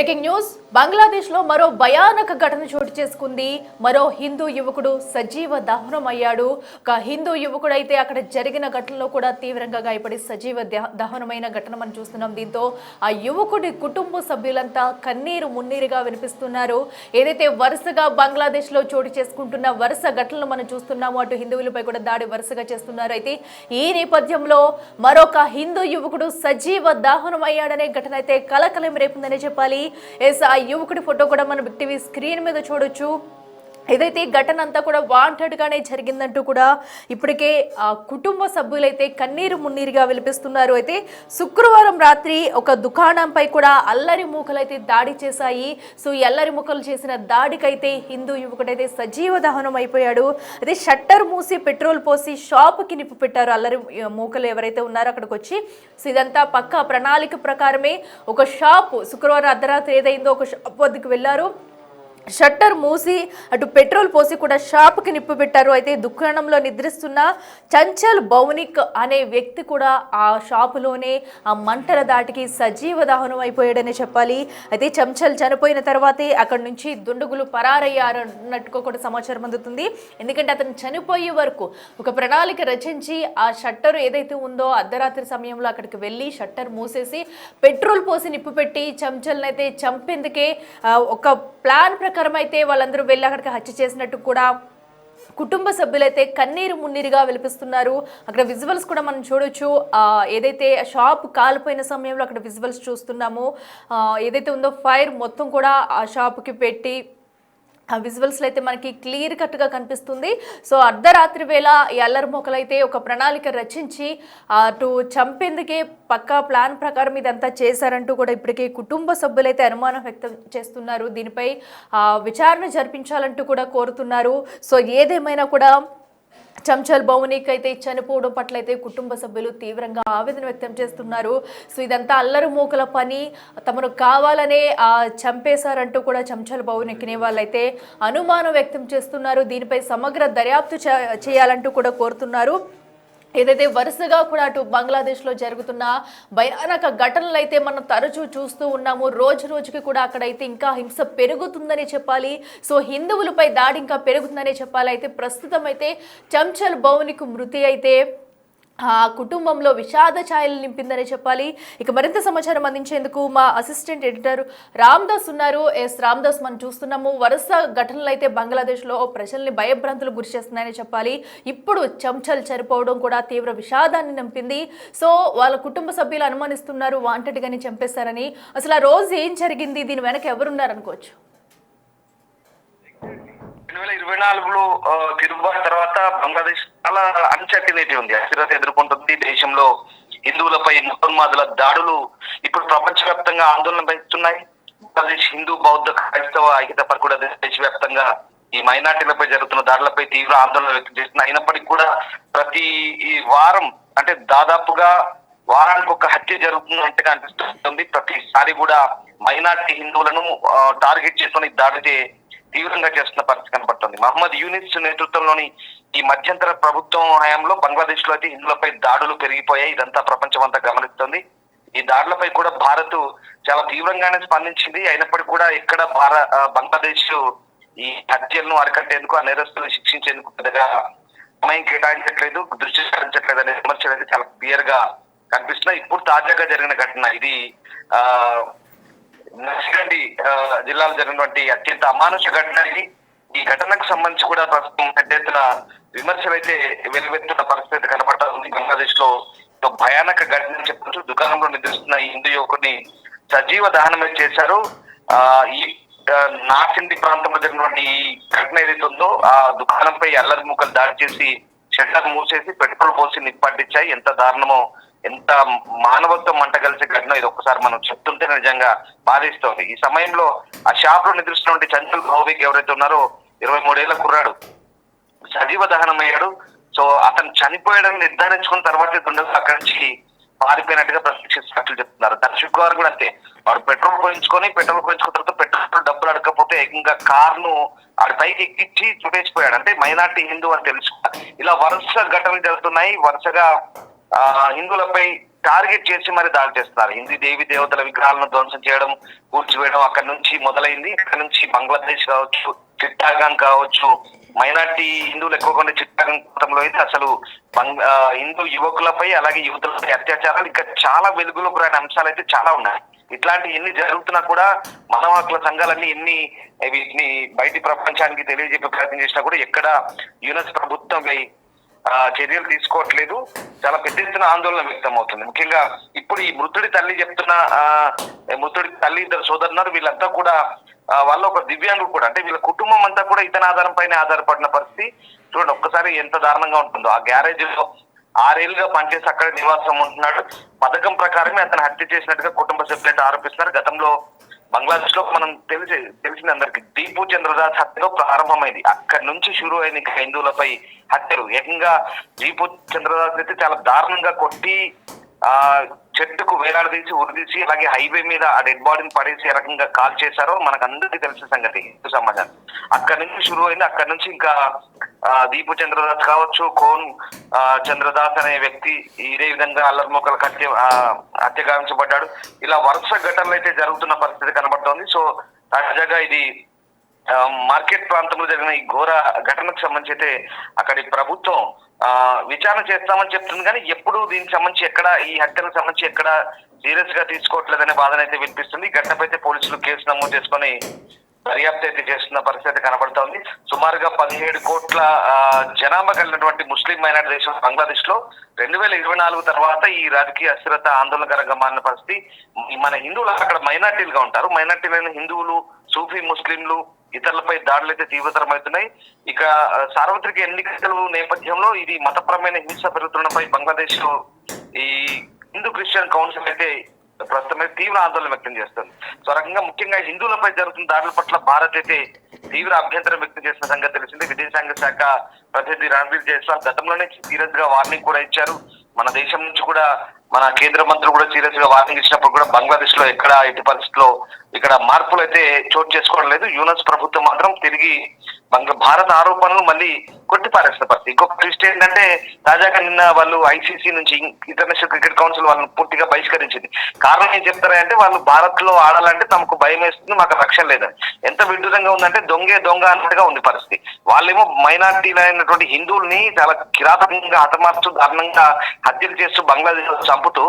Breaking news. Bangladesh లో మరో భయానక ఘటన చోటు చేసుకుంది. మరో హిందూ యువకుడు సజీవ దహనం అయ్యాడు. ఒక హిందూ యువకుడు అయితే అక్కడ జరిగిన ఘటనలో కూడా తీవ్రంగా గాయపడి సజీవ దహనమైన ఘటన మనం చూస్తున్నాం. దీంతో ఆ యువకుడి కుటుంబ సభ్యులంతా కన్నీరు మున్నీరుగా వినిపిస్తున్నారు. ఏదైతే వరుసగా బంగ్లాదేశ్ లో చోటు చేసుకుంటున్న వరుస ఘటనలు మనం చూస్తున్నాము. అటు హిందువులపై కూడా దాడి వరుసగా చేస్తున్నారు. అయితే ఈ నేపథ్యంలో మరొక హిందూ యువకుడు సజీవ దహనం అయ్యాడనే ఘటన అయితే కలకలం రేపుందనే చెప్పాలి. ఆ యువకుడి ఫోటో కూడా మనం టీవీ స్క్రీన్ మీద చూడొచ్చు. ఏదైతే ఘటన అంతా కూడా వాంటెడ్ గానే జరిగిందంటూ కూడా ఇప్పటికే ఆ కుటుంబ సభ్యులైతే కన్నీరు మున్నీరుగా విలిపిస్తున్నారు. అయితే శుక్రవారం రాత్రి ఒక దుకాణంపై కూడా అల్లరి మూకలైతే దాడి చేశాయి. సో ఈ అల్లరి మూకలు చేసిన దాడికైతే హిందూ యువకుడైతే సజీవ దహనం అయిపోయాడు. అయితే షట్టర్ మూసి పెట్రోల్ పోసి షాపుకి నిప్పు పెట్టారు అల్లరి మూకలు ఎవరైతే ఉన్నారో అక్కడికి వచ్చి. సో ఇదంతా పక్కా ప్రణాళిక ప్రకారమే. ఒక షాపు శుక్రవారం అర్ధరాత్రి ఏదైందో ఒక షాప్ వద్దకు వెళ్ళారు. షట్టర్ మూసి అటు పెట్రోల్ పోసి కూడా షాప్కి నిప్పు పెట్టారు. అయితే దుకాణంలో నిద్రిస్తున్న చంచల్ భౌనిక్ అనే వ్యక్తి కూడా ఆ షాపులోనే ఆ మంటల దాటికి సజీవ దహనం అయిపోయాడని చెప్పాలి. అయితే చంచల్ చనిపోయిన తర్వాతే అక్కడి నుంచి దుండగులు పరారయ్యారన్నట్టుగా కూడా సమాచారం అందుతుంది. ఎందుకంటే అతను చనిపోయే వరకు ఒక ప్రణాళిక రచించి ఆ షట్టర్ ఏదైతే ఉందో అర్ధరాత్రి సమయంలో అక్కడికి వెళ్ళి షట్టర్ మూసేసి పెట్రోల్ పోసి నిప్పు పెట్టి చంచల్ని అయితే చంపేందుకే ఒక ప్లాన్ ప్రకారం అయితే వాళ్ళందరూ వెళ్ళి అక్కడికి హత్య చేసినట్టు కూడా కుటుంబ సభ్యులైతే కన్నీరు మున్నీరుగా విలిపిస్తున్నారు. అక్కడ విజువల్స్ కూడా మనం చూడొచ్చు. ఏదైతే షాప్ కాలిపోయిన సమయంలో అక్కడ విజువల్స్ చూస్తున్నాము. ఏదైతే ఉందో ఫైర్ మొత్తం కూడా ఆ షాప్కి పెట్టి ఆ విజువల్స్లో అయితే మనకి క్లియర్ కట్గా కనిపిస్తుంది. సో అర్ధరాత్రి వేళ ఈ అల్లరి మొక్కలైతే ఒక ప్రణాళిక రచించి అటు చంపేందుకే పక్కా ప్లాన్ ప్రకారం ఇదంతా చేశారంటూ కూడా ఇప్పటికే కుటుంబ సభ్యులైతే అనుమానం వ్యక్తం చేస్తున్నారు. దీనిపై విచారణ జరిపించాలంటూ కూడా కోరుతున్నారు. సో ఏదేమైనా కూడా చంచల్ భౌనిక్ అయితే చనిపోవడం పట్ల అయితే కుటుంబ సభ్యులు తీవ్రంగా ఆవేదన వ్యక్తం చేస్తున్నారు. సో ఇదంతా అల్లరి మూకల పని, తమను కావాలనే చంపేశారంటూ కూడా చంచల్ భౌనిక్ని వాళ్ళైతే అనుమానం వ్యక్తం చేస్తున్నారు. దీనిపై సమగ్ర దర్యాప్తు చేయాలంటూ కూడా కోరుతున్నారు. ఏదైతే వరుసగా కూడా అటు బంగ్లాదేశ్లో జరుగుతున్న భయానక ఘటనలు అయితే మనం తరచూ చూస్తూ ఉన్నాము. రోజు రోజుకి కూడా అక్కడైతే ఇంకా హింస పెరుగుతుందని చెప్పాలి. సో హిందువులపై దాడి ఇంకా పెరుగుతుందనే చెప్పాలి. అయితే ప్రస్తుతం అయితే చంచల్ భౌనిక్ మృతి అయితే ఆ కుటుంబంలో విషాద ఛాయలు నింపిందని చెప్పాలి. ఇక మరింత సమాచారం అందించేందుకు మా అసిస్టెంట్ ఎడిటర్ రామ్దాస్ ఉన్నారు. రామ్దాస్, మనం చూస్తున్నాము వరుస ఘటనలు అయితే బంగ్లాదేశ్లో ప్రజల్ని భయభ్రాంతులకు గురి చేస్తున్నాయని చెప్పాలి. ఇప్పుడు చంచల్ చనిపోవడం కూడా తీవ్ర విషాదాన్ని నింపింది. సో వాళ్ళ కుటుంబ సభ్యులు అనుమానిస్తున్నారు వాంటెడ్ గాని చంపేస్తారని. అసలు ఆ రోజు ఏం జరిగింది, దీని వెనక ఎవరున్నారనుకోవచ్చు? 2024లో తిరుగుబాటు తర్వాత బంగ్లాదేశ్ చాలా అన్సర్టినిటీ ఉంది, అస్థిరత ఎదుర్కొంటుంది. దేశంలో హిందువులపై మతోన్మాదుల దాడులు ఇప్పుడు ప్రపంచవ్యాప్తంగా ఆందోళన పెంచుతున్నాయి. బంగ్లాదేశ్ హిందూ బౌద్ధ క్రైస్తవ ఐక్యత కూడా దేశవ్యాప్తంగా ఈ మైనార్టీలపై జరుగుతున్న దాడులపై తీవ్ర ఆందోళన వ్యక్తం చేస్తున్నాయి. అయినప్పటికీ కూడా ప్రతి వారం అంటే దాదాపుగా వారానికి ఒక హత్య జరుగుతున్నట్టుగా అనిపిస్తుంది. ప్రతిసారి కూడా మైనార్టీ హిందువులను టార్గెట్ చేసుకుని దాడి తీవ్రంగా చేస్తున్న పరిస్థితి కనబడుతుంది. మహమ్మద్ యూనిస్ నేతృత్వంలోని ఈ మధ్యంతర ప్రభుత్వం హయాంలో బంగ్లాదేశ్ లో అయితే హిందువులపై దాడులు పెరిగిపోయాయి. ఇదంతా ప్రపంచం అంతా గమనిస్తుంది. ఈ దాడులపై కూడా భారత్ చాలా తీవ్రంగానే స్పందించింది. అయినప్పటికీ కూడా ఇక్కడ బంగ్లాదేశ్ ఈ హత్యలను అరికట్టేందుకు, ఆ నేరస్తులను శిక్షించేందుకు పెద్దగా సమయం కేటాయించట్లేదు, దృష్టి సారించట్లేదు అనే విమర్శలు అయితే చాలా క్లియర్ గా కనిపిస్తున్నాయి. ఇప్పుడు తాజాగా జరిగిన ఘటన ఇది నర్సిగండి జిల్లాలో జరిగినటువంటి అత్యంత అమానుష ఘటన ఇది. ఈ ఘటనకు సంబంధించి కూడా ప్రస్తుతం పెద్ద ఎత్తున విమర్శలు అయితే వెలువెత్తున్న పరిస్థితి కనబడుతుంది. బంగ్లాదేశ్ లో భయానక ఘటన చెప్పచ్చు. దుకాణంలో నిద్రిస్తున్న ఈ హిందూ యువకుడిని సజీవ దహనం చేశారు. ఈ నార్సిండి ప్రాంతంలో జరిగినటువంటి ఈ ఘటన ఏదైతే ఉందో ఆ దుకాణంపై అల్లరి మూకలు దాడి చేసి షట్టర్ మూసేసి పెట్రోల్ పోసి నిప్పంటించాయి. ఎంత దారుణమో, ఎంత మానవత్వం మంటగలిసే ఘటన ఇది ఒక్కసారి మనం చెప్తుంటే నిజంగా బాధిస్తోంది. ఈ సమయంలో ఆ షాప్ లో నిద్రిస్తున్నటువంటి చంచల్ భౌనిక్ ఎవరైతే ఉన్నారో 23 ఏళ్ల కుర్రాడు సజీవ దహనం అయ్యాడు. సో అతను చనిపోయాడని నిర్ధారించుకున్న తర్వాతే దుండగులు అక్కడి నుంచి పారిపోయినట్టుగా ప్రత్యక్ష సాక్షులు చెప్తున్నారు. తన శుక్రవారం కూడా అంతే, వాడు పెట్రోల్ పోయించుకున్న తర్వాత పెట్రోల్ డబ్బులు అడగకపోతే ఏకంగా కార్ను ఆడి పైకి ఎక్కించి చుట్టేసిపోయాడు. అంటే మైనార్టీ హిందూ అని తెలుసు. ఇలా వరుస ఘటనలు జరుగుతున్నాయి. వరుసగా హిందువులపై టార్గెట్ చేసి మరి దాడి చేస్తున్నారు. హిందీ దేవి దేవతల విగ్రహాలను ధ్వంసం చేయడం, కూల్చివేయడం అక్కడ నుంచి మొదలైంది. అక్కడ నుంచి బంగ్లాదేశ్ కావచ్చు, చిట్టాగాంగ్ కావచ్చు, మైనార్టీ హిందువులు ఎక్కువగా ఉండే చిట్టాగాంగ్ ప్రాంతంలో అయితే అసలు హిందూ యువకులపై అలాగే యువతులపై అత్యాచారాలు ఇంకా చాలా వెలుగులోకి రాని అంశాలు అయితే చాలా ఉన్నాయి. ఇట్లాంటి ఎన్ని జరుగుతున్నా కూడా మానవ హక్కుల సంఘాలన్నీ ఎన్ని వీటిని బయటి ప్రపంచానికి తెలియజెప్పే ప్రయత్నం చేసినా కూడా ఎక్కడ యుఎస్ ప్రభుత్వం చర్యలు తీసుకోవట్లేదు. చాలా పెద్ద ఎత్తున ఆందోళన వ్యక్తం అవుతుంది. ముఖ్యంగా ఇప్పుడు ఈ మృతుడి తల్లి చెప్తున్న మృతుడి తల్లి ఇద్దరు సోదరున్నారు. వీళ్ళంతా కూడా వాళ్ళు ఒక దివ్యాంగులు కూడా, అంటే వీళ్ళ కుటుంబం అంతా కూడా ఇతని ఆధారంపైనే ఆధారపడిన పరిస్థితి. చూడండి ఒక్కసారి ఎంత దారుణంగా ఉంటుందో. ఆ గ్యారేజ్ లో 6 ఏళ్లుగా పనిచేసి అక్కడ నివాసం ఉంటున్నాడు. పథకం ప్రకారమే అతను హత్య చేసినట్టుగా కుటుంబ సభ్యులైతే ఆరోపిస్తున్నారు. గతంలో బంగ్లాదేశ్ లో మనం తెలిసిన అందరికి దీపు చంద్రదాస్ హత్యలో ప్రారంభమైంది. అక్కడి నుంచి షురూ అయిన హిందువులపై హత్యలు. ఏకంగా దీపు చంద్రదాస్ అయితే చాలా దారుణంగా కొట్టి చెట్టుకు వేలాడదీసి ఉరిదీసి అలాగే హైవే మీద ఆ డెడ్ బాడీని పడేసి ఏ రకంగా కాల్ చేశారో మనకు అందరికీ తెలిసిన సంగతి హిందూ సమాజం. అక్కడి నుంచి షురూ అయింది. అక్కడి నుంచి ఇంకా దీపు చంద్రదాస్ కావచ్చు, కోన్ చంద్రదాస్ అనే వ్యక్తి ఇదే విధంగా అల్లర్మొక్కలకు హత్య గావించబడ్డాడు. ఇలా వరుస ఘటనలు అయితే జరుగుతున్న పరిస్థితి కనబడుతోంది. సో తాజాగా ఇది మార్కెట్ ప్రాంతంలో జరిగిన ఈ ఘోర ఘటనకు సంబంధించి అయితే అక్కడి ప్రభుత్వం విచారణ చేస్తామని చెప్తుంది. కానీ ఎప్పుడు దీనికి సంబంధించి ఎక్కడ ఈ హత్యలకు సంబంధించి ఎక్కడ సీరియస్ గా తీసుకోవట్లేదనే బాధన అయితే వినిపిస్తుంది. ఈ ఘటనపై అయితే పోలీసులు కేసు నమోదు చేసుకొని దర్యాప్తు అయితే చేస్తున్న పరిస్థితి కనబడుతోంది. సుమారుగా 17 కోట్ల జనాభా కలిగినటువంటి ముస్లిం మైనార్టీ దేశం బంగ్లాదేశ్ లో 2024 తర్వాత ఈ రాజకీయ అస్థిరత ఆందోళనకరంగా మారిన పరిస్థితి. మన హిందువులు అక్కడ మైనార్టీలుగా ఉంటారు. మైనార్టీలైన హిందువులు, సూఫీ ముస్లింలు, ఇతరులపై దాడులు అయితే తీవ్రతరమవుతున్నాయి. ఇక సార్వత్రిక ఎన్నికల నేపథ్యంలో ఇది మతపరమైన హింస పెరుగుతుండపై బంగ్లాదేశ్ లో ఈ హిందూ క్రిస్టియన్ కౌన్సిల్ అయితే ప్రస్తుతమే తీవ్ర ఆందోళన వ్యక్తం చేస్తుంది. సో రకంగా ముఖ్యంగా హిందువులపై జరుగుతున్న దాడుల పట్ల భారత్ అయితే తీవ్ర అభ్యంతరం వ్యక్తం చేసిన సంగతి తెలిసింది. విదేశాంగ శాఖ ప్రతినిధి రణ్వీర్ జైస్వాల్ గతంలోనే సీరియస్ గా వార్నింగ్ కూడా ఇచ్చారు. మన దేశం నుంచి కూడా మన కేంద్ర మంత్రులు కూడా సీరియస్ గా వార్నింగ్ ఇచ్చినప్పుడు కూడా బంగ్లాదేశ్ లో ఎక్కడ ఎట్టి పరిస్థితుల్లో ఇక్కడ మార్పులు అయితే చోటు చేసుకోవడం లేదు. యూనస్ ప్రభుత్వం మాత్రం తిరిగి భారత ఆరోపణలు మళ్ళీ కొట్టిపారేసిన పరిస్థితి. ఇంకొక ట్విస్ట్ ఏంటంటే తాజాగా నిన్న వాళ్ళు ఐసీసీ నుంచి ఇంటర్నేషనల్ క్రికెట్ కౌన్సిల్ వాళ్ళని పూర్తిగా బహిష్కరించింది. కారణం ఏం చెప్తారంటే వాళ్ళు భారత్ లో ఆడాలంటే తమకు భయం వేస్తుంది, మాకు రక్షణ లేదని. ఎంత విడ్డూరంగా ఉందంటే దొంగే దొంగ అన్నట్టుగా ఉంది పరిస్థితి. వాళ్ళేమో మైనార్టీలైనటువంటి హిందువుల్ని చాలా కిరాతకంగా హతమార్చు దారుణంగా హత్యలు చేస్తూ బంగ్లాదేశ్ లో చంపుతూ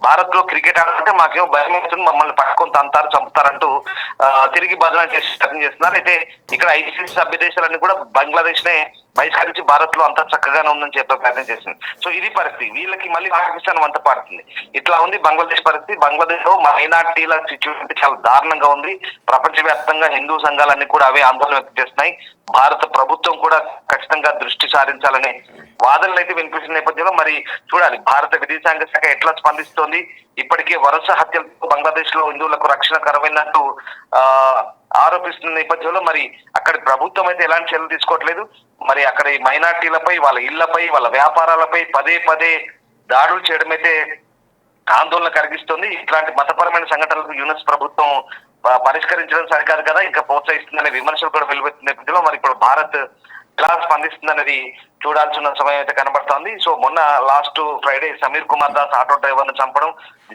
భారత్ లో క్రికెట్ ఆడాలంటే మాకేమో భయం వేస్తుంది, మమ్మల్ని పట్టుకొని తంతారు చంపుతారంటూ తిరిగి బదనా చేసి ప్రయత్నం చేస్తున్నారు. అయితే ఇక్కడ ఐసీసీ సభ్య దేశాలన్నీ కూడా బంగ్లాదేశ్ నే బహిష్కరించి భారత్ లో అంతా చక్కగానే ఉందని చెప్పే ప్రయత్నం చేసింది. సో ఇది పరిస్థితి. వీళ్ళకి మళ్ళీ పాకిస్తాన్ వంత పాడుతుంది. ఇట్లా ఉంది బంగ్లాదేశ్ పరిస్థితి. బంగ్లాదేశ్ లో మైనార్టీల సిచ్యువేషన్ చాలా దారుణంగా ఉంది. ప్రపంచవ్యాప్తంగా హిందూ సంఘాలన్నీ కూడా అవే ఆందోళన వ్యక్తం చేస్తున్నాయి. భారత ప్రభుత్వం కూడా ఖచ్చితంగా దృష్టి సారించాలనే వాదనలు అయితే వినిపిస్తున్న నేపథ్యంలో మరి చూడాలి భారత విదేశాంగ శాఖ ఎట్లా స్పందిస్తోంది. ఇప్పటికే వరుస హత్యలతో బంగ్లాదేశ్ లో హిందువులకు రక్షణ కరువైనట్టు ఆరోపిస్తున్న నేపథ్యంలో మరి అక్కడి ప్రభుత్వం అయితే ఎలాంటి చర్యలు తీసుకోవట్లేదు. మరి అక్కడ మైనార్టీలపై, వాళ్ళ ఇళ్లపై, వాళ్ళ వ్యాపారాలపై పదే దాడులు చేయడం అయితే ఆందోళన కలిగిస్తుంది. ఇట్లాంటి మతపరమైన సంఘటనలకు యూనస్ ప్రభుత్వం పరిష్కరించడం సరికాదు కదా, ఇంకా ప్రోత్సహిస్తుందనే విమర్శలు కూడా వెలువెత్తున్న నేపథ్యంలో మరి ఇప్పుడు భారత్ ఎలా స్పందిస్తుంది అనేది చూడాల్సిన సమయం అయితే కనబడుతోంది. సో మొన్న last Friday Sameer Kumar Das auto driver ను చంపడం,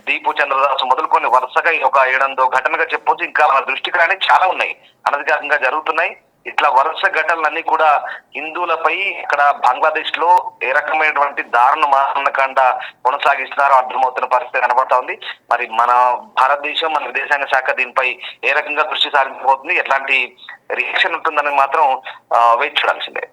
దీపు చంద్రదాస్ మొదలుకొని వరుసగా ఒక 7 ఘటనగా చెప్పొచ్చు. ఇంకా మన దృష్టికి రాని చాలా ఉన్నాయి, అనధికారికంగా జరుగుతున్నాయి. ఇట్లా వరుస ఘటనలన్నీ కూడా హిందువులపై ఇక్కడ బంగ్లాదేశ్ లో ఏ రకమైనటువంటి దారుణ మారణకాండ కొనసాగిస్తున్నారో అర్థమవుతున్న పరిస్థితి కనబడతా ఉంది. మరి మన భారతదేశం, మన విదేశాంగ శాఖ దీనిపై ఏ రకంగా దృష్టి సారించబోతుంది, ఎట్లాంటి రియాక్షన్ ఉంటుందని మాత్రం వేచి చూడాల్సిందే.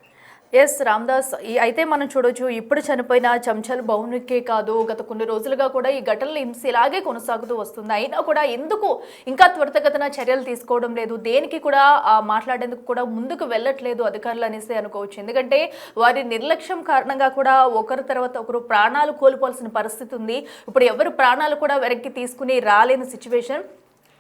ఎస్ రామ్దాస్, అయితే మనం చూడొచ్చు ఇప్పుడు చనిపోయిన చంచల్ బౌనికే కాదు, గత కొన్ని రోజులుగా కూడా ఈ ఘటనలు హింస ఇలాగే కొనసాగుతూ వస్తుంది. అయినా కూడా ఎందుకు ఇంకా త్వరితగతిన చర్యలు తీసుకోవడం లేదు, దేనికి కూడా మాట్లాడేందుకు కూడా ముందుకు వెళ్ళట్లేదు అధికారులు అనేసి అనుకోవచ్చు. ఎందుకంటే వారి నిర్లక్ష్యం కారణంగా కూడా ఒకరి తర్వాత ఒకరు ప్రాణాలు కోల్పోవాల్సిన పరిస్థితి ఉంది. ఇప్పుడు ఎవరు ప్రాణాలు కూడా వెనక్కి తీసుకుని రాలేని సిచ్యువేషన్.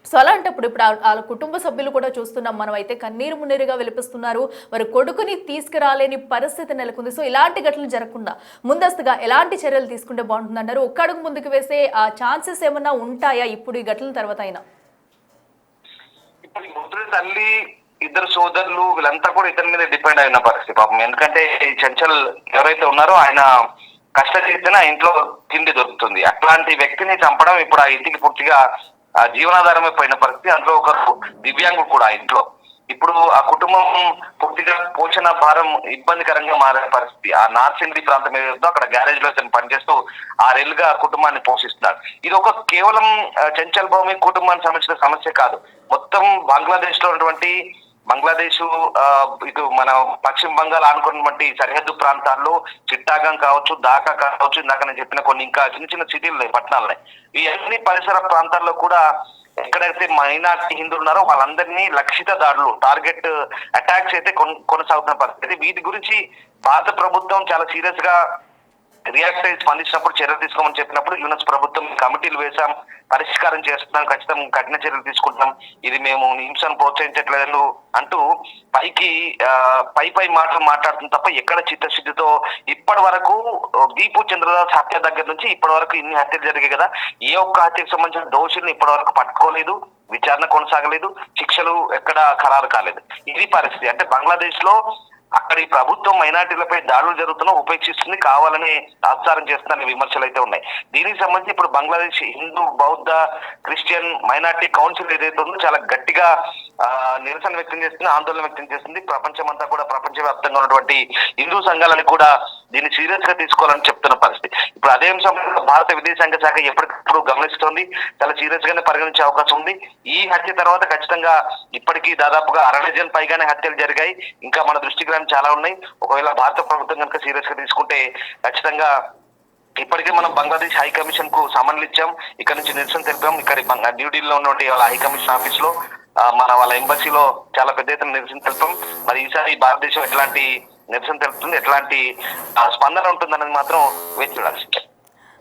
సో అలాంటప్పుడు ఇప్పుడు వాళ్ళ కుటుంబ సభ్యులు కూడా చూస్తున్నాం మనం, అయితే కన్నీరు మున్నీరుగా విలిపిస్తున్నారు. వారి కొడుకుని తీసుకురాలేని పరిస్థితి నెలకొంది. సో ఇలాంటి ఘటనలు జరగకుండా ముందస్తుగా ఎలాంటి చర్యలు తీసుకుంటే బాగుంటుంది అంటారు? ఒక్క అడుగు ముందుకు వేసే ఛాన్సెస్ ఏమన్నా ఉంటాయా ఇప్పుడు ఈ ఘటనల తర్వాత అయినా? ఇప్పుడు మృతుడి తల్లి, ఇద్దరు సోదరులు వీళ్ళంతా కూడా ఇతని మీద డిపెండ్ అయిన పరిస్థితి పాపం. ఎందుకంటే ఈ చంచల్ ఎవరైతే ఉన్నారో ఆయన కష్టజీవితేనే ఆ ఇంట్లో తిండి దొరుకుతుంది. అట్లాంటి వ్యక్తిని చంపడం ఇప్పుడు ఆ ఇంటికి పూర్తిగా జీవనాధారమే పోయిన పరిస్థితి. అందులో ఒకరు దివ్యాంగుడు కూడా ఆ ఇంట్లో. ఇప్పుడు ఆ కుటుంబం పూర్తిగా పోషణ భారం ఇబ్బందికరంగా మారే పరిస్థితి. ఆ నార్త్ ఇండి ప్రాంతం ఏదైతే అక్కడ గ్యారేజ్ లో పనిచేస్తూ 6 ఏళ్లుగా ఆ కుటుంబాన్ని పోషిస్తున్నారు. ఇది ఒక కేవలం చెంచల్ భూమి కుటుంబానికి సంబంధించిన సమస్య కాదు. మొత్తం బంగ్లాదేశ్ లో ఉన్నటువంటి ఇటు మన పశ్చిమ బంగాల్ ఆనుకున్నటువంటి సరిహద్దు ప్రాంతాల్లో చిట్టాగం కావచ్చు, ఢాకా కావచ్చు, ఇందాక నేను చెప్పిన కొన్ని ఇంకా చిన్న చిన్న సిటీలు పట్టణాలు ఈ అన్ని పరిసర ప్రాంతాల్లో కూడా ఎక్కడైతే మైనార్టీ హిందువులు ఉన్నారో వాళ్ళందరినీ లక్షిత దాడులు, టార్గెట్ అటాక్స్ అయితే కొనసాగుతున్న పరిస్థితి. వీటి గురించి భారత ప్రభుత్వం చాలా సీరియస్ గా రియాక్ట్ అయ్యి స్పందించినప్పుడు చర్యలు తీసుకోమని చెప్పినప్పుడు యునెస్ ప్రభుత్వం కమిటీలు వేశాం, పరిష్కారం చేస్తున్నాం, ఖచ్చితంగా కఠిన చర్యలు తీసుకుంటాం, ఇది మేము హింసను ప్రోత్సహించట్లేదు అంటూ పై మాటలు మాట్లాడుతుంది తప్ప ఎక్కడ చిత్తశుద్ధితో ఇప్పటి వరకు దీపు చంద్రదాస్ హత్య దగ్గర నుంచి ఇప్పటి వరకు ఇన్ని హత్యలు జరిగాయి కదా, ఏ ఒక్క హత్యకు సంబంధించిన దోషుల్ని ఇప్పటి వరకు పట్టుకోలేదు, విచారణ కొనసాగలేదు, శిక్షలు ఎక్కడ ఖరారు కాలేదు. ఇది పరిస్థితి. అంటే బంగ్లాదేశ్ లో అక్కడి ప్రభుత్వం మైనార్టీలపై దాడులు జరుగుతున్నా ఉపేక్షిస్తుంది, కావాలని తాత్సారం చేస్తున్న విమర్శలు అయితే ఉన్నాయి. దీనికి సంబంధించి ఇప్పుడు బంగ్లాదేశ్ హిందూ, బౌద్ధ, క్రిస్టియన్ మైనార్టీ కౌన్సిల్ ఏదైతే ఉందో చాలా గట్టిగా నిరసన వ్యక్తం చేస్తుంది, ఆందోళన వ్యక్తం చేస్తుంది. ప్రపంచమంతా కూడా, ప్రపంచవ్యాప్తంగా ఉన్నటువంటి హిందూ సంఘాలను కూడా దీన్ని సీరియస్ గా తీసుకోవాలని చెప్తున్న పరిస్థితి. ఇప్పుడు అదే అంశంలో భారత విదేశాంగ శాఖ ఎప్పటికప్పుడు గమనిస్తోంది, చాలా సీరియస్ గానే పరిగణించే అవకాశం ఉంది. ఈ హత్య తర్వాత ఖచ్చితంగా ఇప్పటికీ దాదాపుగా 60 డజన్ పైగానే హత్యలు జరిగాయి, ఇంకా మన దృష్టికి చాలా ఉన్నాయి. ఒకవేళ భారత ప్రభుత్వం కనుక సీరియస్ గా తీసుకుంటే ఖచ్చితంగా ఇప్పటికే మనం బంగ్లాదేశ్ హై కమిషన్ కు సమన్లు ఇచ్చాం, ఇక్కడ నుంచి నిరసన తెలిపాం. ఇక్కడ న్యూఢిల్లీలో ఉన్నటువంటి వాళ్ళ హై కమిషన్ ఆఫీస్ లో వాళ్ళ ఎంబసీలో చాలా పెద్ద ఎత్తున నిరసన తెలిపాం. మరి ఈసారి భారతదేశం ఎట్లాంటి నిరసన తెలుపుతుంది, ఎట్లాంటి స్పందన ఉంటుందనేది మాత్రం వేచి చూడాల్సిందే.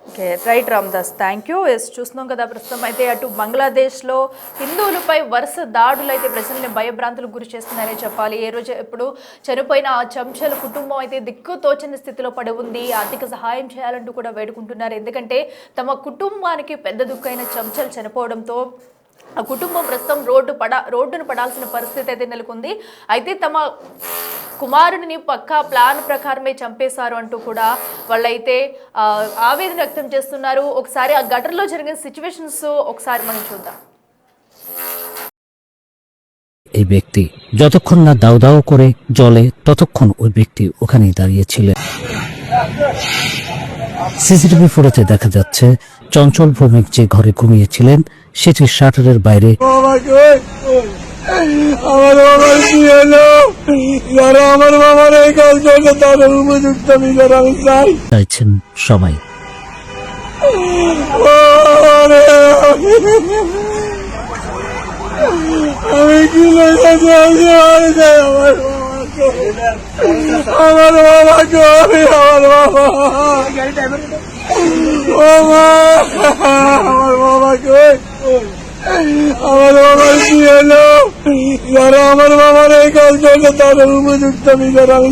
Okay, right Ramdas, thank you. చూస్తున్నాం కదా, ప్రస్తుతం అయితే అటు బంగ్లాదేశ్లో హిందువులపై వరుస దాడులు అయితే ప్రజల్ని భయభ్రాంతులకు గురి చేస్తున్నాయని చెప్పాలి. ఏ రోజు ఎప్పుడు చనిపోయిన ఆ చెంచల్ కుటుంబం అయితే దిక్కుతోచని స్థితిలో పడి ఉంది. ఆర్థిక సహాయం చేయాలంటూ కూడా వేడుకుంటున్నారు. ఎందుకంటే తమ కుటుంబానికి పెద్ద దుఃఖైన చెంచల్ చనిపోవడంతో ఆ కుటుంబం ప్రస్తుతం రోడ్డును పడాల్సిన పరిస్థితి అయితే నెలకొంది. అయితే తమ కుమారుడిని పక్కా ప్లాన్ ప్రకారమే చంపేశారు అంటూ కూడా వాళ్ళైతే ఆవేదన వ్యక్తం చేస్తున్నారు. ఒకసారి ఆ ఘటనలో జరిగిన సిచ్యువేషన్స్ ఒకసారి మనం చూద్దాం. এই ব্যক্তি যতক্ষণ না দাউ দাউ করে জ্বলে ততক্ষণ ওই ব্যক্তি ওখানেই দাঁড়িয়েছিলেন। সিসিটিভি ফুটেজে দেখা যাচ্ছে চঞ্চল ভৌমিক যে ঘরে ঘুমিয়েছিলেন সেটির শাটারের বাইরে চাইছেন সবাই। আমি কি আমার বাবাকে আমার বাবা আমার বাবাকে আমার বাবার কি হলো যারা আমার বাবার এই কাজ করলো তাদের উপযুক্ত বিচার আমি